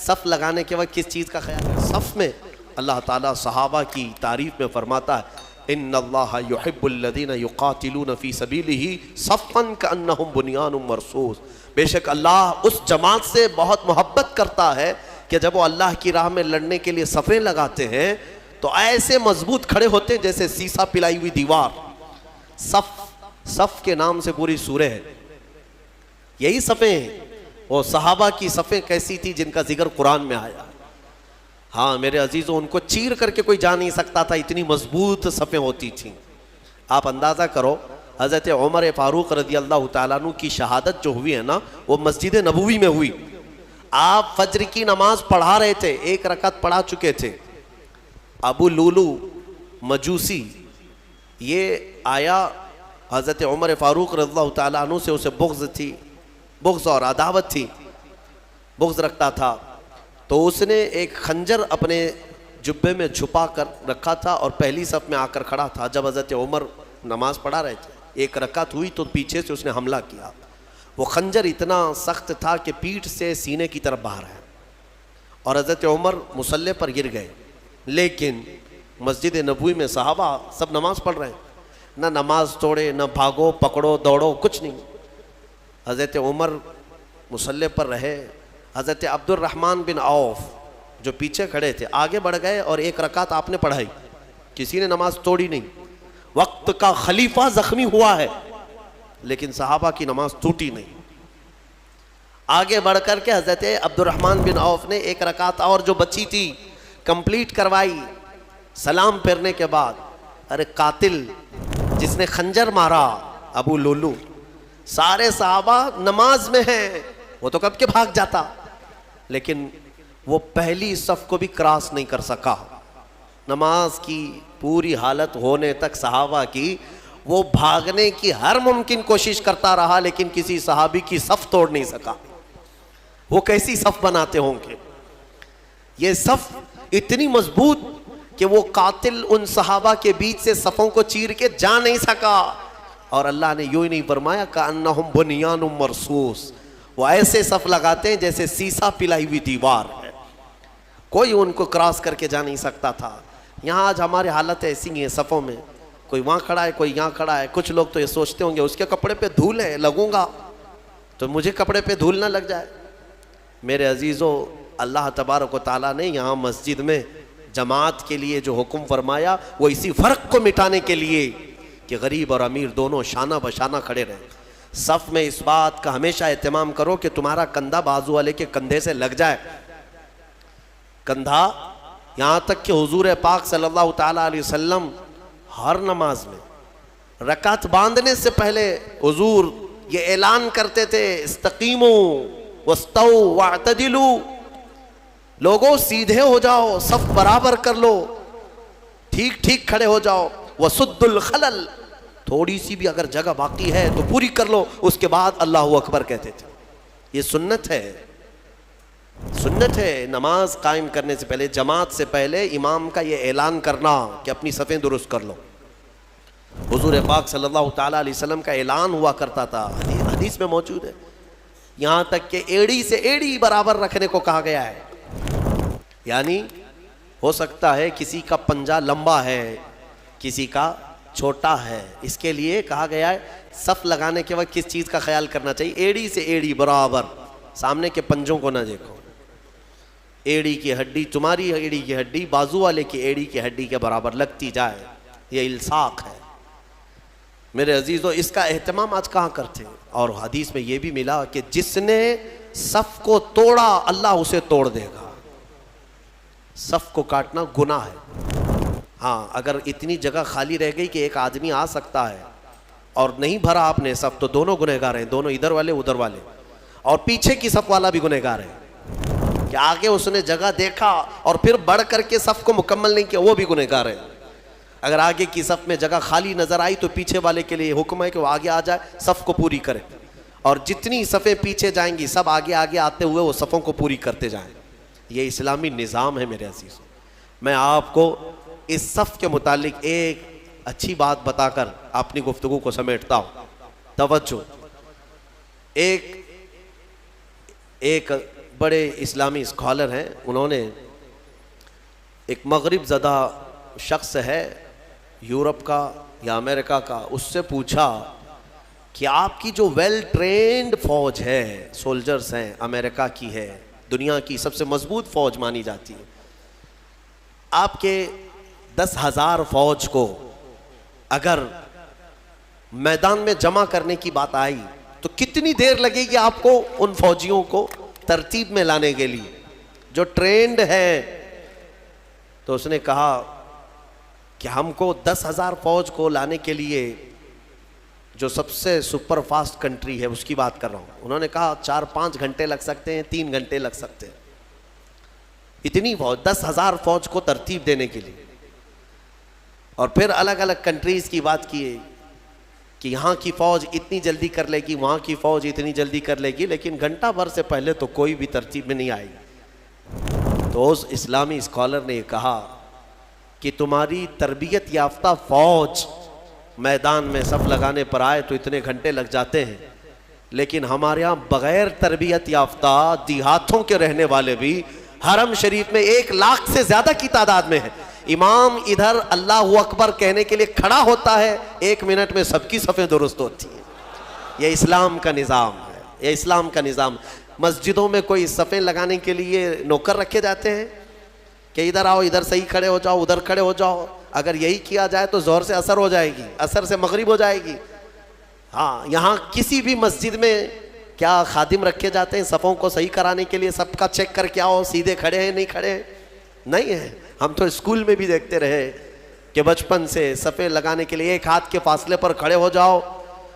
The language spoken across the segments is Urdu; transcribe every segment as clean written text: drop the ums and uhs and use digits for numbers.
صف لگانے کے وقت کس چیز کا خیال ہے؟ صف میں اللہ تعالیٰ صحابہ کی تعریف میں فرماتا ہے ان اللہ یحب الذین یقاتلون فی سبیلہ صفا کأنہم بنیان مرصوص، بے شک اللہ اس جماعت سے بہت محبت کرتا ہے کہ جب وہ اللہ کی راہ میں لڑنے کے لیے صفیں لگاتے ہیں تو ایسے مضبوط کھڑے ہوتے ہیں جیسے سیسا پلائی ہوئی دیوار۔ صف کے نام سے پوری سورہ ہے، یہی صفیں ہیں۔ وہ صحابہ کی صفیں کیسی تھی جن کا ذکر قرآن میں آیا، ہاں میرے عزیزوں ان کو چیر کر کے کوئی جا نہیں سکتا تھا، اتنی مضبوط صفیں ہوتی تھیں۔ آپ اندازہ کرو حضرت عمر فاروق رضی اللہ تعالیٰ عنہ کی شہادت جو ہوئی ہے نا وہ مسجد نبوی میں ہوئی۔ آپ فجر کی نماز پڑھا رہے تھے، ایک رکعت پڑھا چکے تھے، ابو لولو مجوسی یہ آیا، حضرت عمر فاروق رضی اللہ تعالیٰ عنہ سے اسے بغض تھی، بغض اور عداوت تھی، بغض رکھتا تھا، تو اس نے ایک خنجر اپنے جبے میں چھپا کر رکھا تھا اور پہلی صف میں آ کر کھڑا تھا۔ جب حضرت عمر نماز پڑھا رہے تھے، ایک رکعت ہوئی تو پیچھے سے اس نے حملہ کیا، وہ خنجر اتنا سخت تھا کہ پیٹھ سے سینے کی طرف باہر ہے اور حضرت عمر مصلی پر گر گئے۔ لیکن مسجد نبوی میں صحابہ سب نماز پڑھ رہے ہیں، نہ نماز توڑے، نہ بھاگو پکڑو دوڑو، کچھ نہیں۔ حضرت عمر مصلی پر رہے، حضرت عبد الرحمن بن عوف جو پیچھے کھڑے تھے آگے بڑھ گئے اور ایک رکعت آپ نے پڑھائی، کسی نے نماز توڑی نہیں۔ وقت کا خلیفہ زخمی ہوا ہے لیکن صحابہ کی نماز ٹوٹی نہیں۔ آگے بڑھ کر کے حضرت عبد الرحمن بن عوف نے ایک رکعت اور جو بچی تھی کمپلیٹ کروائی، سلام پھیرنے کے بعد ارے قاتل جس نے خنجر مارا ابو لولو، سارے صحابہ نماز میں ہیں، وہ تو کب کے بھاگ جاتا، لیکن وہ پہلی صف کو بھی کراس نہیں کر سکا۔ نماز کی پوری حالت ہونے تک صحابہ کی وہ بھاگنے کی ہر ممکن کوشش کرتا رہا لیکن کسی صحابی کی صف توڑ نہیں سکا۔ وہ کیسی صف بناتے ہوں گے؟ یہ صف اتنی مضبوط کہ وہ قاتل ان صحابہ کے بیچ سے صفوں کو چیر کے جا نہیں سکا، اور اللہ نے یوں ہی نہیں فرمایا کأنہم بنیان مرصوص، وہ ایسے صف لگاتے ہیں جیسے سیسا پلائی ہوئی دیوار ہے، کوئی ان کو کراس کر کے جا نہیں سکتا تھا۔ یہاں آج ہماری حالت ایسی ہیں صفوں میں، کوئی وہاں کھڑا ہے کوئی یہاں کھڑا ہے، کچھ لوگ تو یہ سوچتے ہوں گے اس کے کپڑے پہ دھول ہے، لگوں گا تو مجھے کپڑے پہ دھول نہ لگ جائے۔ میرے عزیزوں، اللہ تبارک و تعالیٰ نے یہاں مسجد میں جماعت کے لیے جو حکم فرمایا وہ اسی فرق کو مٹانے کے لیے کہ غریب اور امیر دونوں شانہ بشانہ کھڑے رہیں۔ صف میں اس بات کا ہمیشہ اہتمام کرو کہ تمہارا کندھا بازو والے کے کندھے سے لگ جائے، کندھا، یہاں تک کہ حضور پاک صلی اللہ تعالیٰ علیہ وسلم ہر نماز میں رکعت باندھنے سے پہلے حضور یہ اعلان کرتے تھے استقیموا واستووا واعتدلوا، لوگوں سیدھے ہو جاؤ، صف برابر کر لو، ٹھیک ٹھیک کھڑے ہو جاؤ، وسد الخلل، تھوڑی سی بھی اگر جگہ باقی ہے تو پوری کر لو، اس کے بعد اللہ اکبر کہتے تھے۔ یہ سنت ہے، سنت ہے نماز قائم کرنے سے پہلے، جماعت سے پہلے امام کا یہ اعلان کرنا کہ اپنی صفیں درست کر لو۔ حضور پاک صلی اللہ تعالیٰ علیہ وسلم کا اعلان ہوا کرتا تھا، حدیث میں موجود ہے، یہاں تک کہ ایڑی سے ایڑی برابر رکھنے کو کہا گیا ہے، یعنی ہو سکتا ہے کسی کا پنجہ لمبا ہے کسی کا چھوٹا ہے، اس کے لیے کہا گیا ہے صف لگانے کے وقت کس چیز کا خیال کرنا چاہیے؟ ایڑی سے ایڑی برابر، سامنے کے پنجوں کو نہ دیکھو، ایڑی کی ہڈی، تمہاری ایڑی کی ہڈی بازو والے کی ایڑی کی ہڈی کے برابر لگتی جائے، یہ الصاق ہے۔ میرے عزیزو، اس کا اہتمام آج کہاں کرتے ہیں؟ اور حدیث میں یہ بھی ملا کہ جس نے صف کو توڑا اللہ اسے توڑ دے گا۔ صف کو کاٹنا گناہ ہے، ہاں اگر اتنی جگہ خالی رہ گئی کہ ایک آدمی آ سکتا ہے اور نہیں بھرا آپ نے صف، تو دونوں گنہگار ہیں، دونوں ادھر والے ادھر والے، اور پیچھے کی صف والا بھی گنہگار ہے کہ آگے اس نے جگہ دیکھا اور پھر بڑھ کر کے صف کو مکمل نہیں کیا، وہ بھی گنہگار ہے۔ اگر آگے کی صف میں جگہ خالی نظر آئی تو پیچھے والے کے لیے حکم ہے کہ وہ آگے آ جائے، صف کو پوری کرے، اور جتنی صفیں پیچھے جائیں گی سب آگے آگے آتے ہوئے وہ صفوں کو پوری کرتے جائیں۔ یہ اسلامی نظام ہے میرے عزیزوں۔ میں آپ کو اس صف کے متعلق ایک اچھی بات بتا کر اپنی گفتگو کو سمیٹتا ہوں، توجہ۔ ایک بڑے اسلامی اسکالر ہیں، انہوں نے ایک مغرب زدہ شخص ہے یورپ کا یا امریکہ کا، اس سے پوچھا کہ آپ کی جو ویل ٹرینڈ فوج ہے، سولجرز ہیں، امریکہ کی ہے، دنیا کی سب سے مضبوط فوج مانی جاتی ہے، آپ کے 10,000 فوج کو اگر میدان میں جمع کرنے کی بات آئی تو کتنی دیر لگے گی آپ کو ان فوجیوں کو ترتیب میں لانے کے لیے جو ٹرینڈ ہے؟ تو اس نے کہا کہ ہم کو 10,000 فوج کو لانے کے لیے جو سب سے سپر فاسٹ کنٹری ہے اس کی بات کر رہا ہوں، انہوں نے کہا 4-5 گھنٹے لگ سکتے ہیں، 3 گھنٹے لگ سکتے ہیں، اتنی فوج 10,000 فوج کو ترتیب دینے کے لیے۔ اور پھر الگ الگ کنٹریز کی بات کیے کہ یہاں کی فوج اتنی جلدی کر لے گی، وہاں کی فوج اتنی جلدی کر لے گی، لیکن گھنٹہ بھر سے پہلے تو کوئی بھی ترتیب میں نہیں آئے گی۔ تو اس اسلامی اسکالر نے یہ کہا کہ تمہاری تربیت یافتہ فوج میدان میں صف لگانے پر آئے تو اتنے گھنٹے لگ جاتے ہیں، لیکن ہمارے ہاں بغیر تربیت یافتہ دیہاتوں کے رہنے والے بھی حرم شریف میں 1 لاکھ سے زیادہ کی تعداد میں ہیں۔ امام ادھر اللہ اکبر کہنے کے لیے کھڑا ہوتا ہے، 1 منٹ میں سب کی صفیں درست ہوتی ہیں۔ یہ اسلام کا نظام ہے، یہ اسلام کا نظام۔ مسجدوں میں کوئی صفیں لگانے کے لیے نوکر رکھے جاتے ہیں کہ ادھر آؤ، ادھر صحیح کھڑے ہو جاؤ، ادھر کھڑے ہو جاؤ؟ اگر یہی کیا جائے تو ظہر سے عصر ہو جائے گی، عصر سے مغرب ہو جائے گی۔ ہاں، یہاں کسی بھی مسجد میں کیا خادم رکھے جاتے ہیں صفوں کو صحیح کرانے کے لیے؟ سب کا چیک کر کے آؤ سیدھے کھڑے ہیں نہیں کھڑے ہیں؟ نہیں ہے۔ ہم تو اسکول میں بھی دیکھتے رہے کہ بچپن سے صفیں لگانے کے لیے 1 ہاتھ کے فاصلے پر کھڑے ہو جاؤ،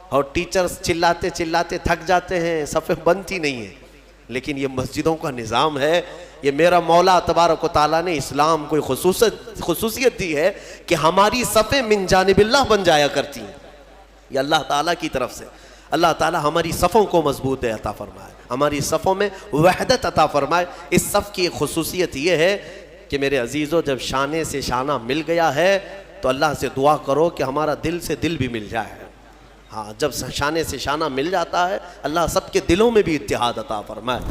اور ٹیچرز چلاتے چلاتے تھک جاتے ہیں، صفیں بنتی نہیں ہیں۔ لیکن یہ مسجدوں کا نظام ہے، یہ میرا مولا تبارک و تعالیٰ نے اسلام کو خصوصیت دی ہے کہ ہماری صفیں من جانب اللہ بن جایا کرتی ہیں۔ یہ اللہ تعالیٰ کی طرف سے، اللہ تعالیٰ ہماری صفوں کو مضبوط عطا فرمائے، ہماری صفوں میں وحدت عطا فرمائے۔ اس صف کی ایک خصوصیت یہ ہے کہ میرے عزیزو، جب شانے سے شانہ مل گیا ہے تو اللہ سے دعا کرو کہ ہمارا دل سے دل بھی مل جائے۔ ہاں، جب شانے سے شانہ مل جاتا ہے اللہ سب کے دلوں میں بھی اتحاد عطا فرمائے۔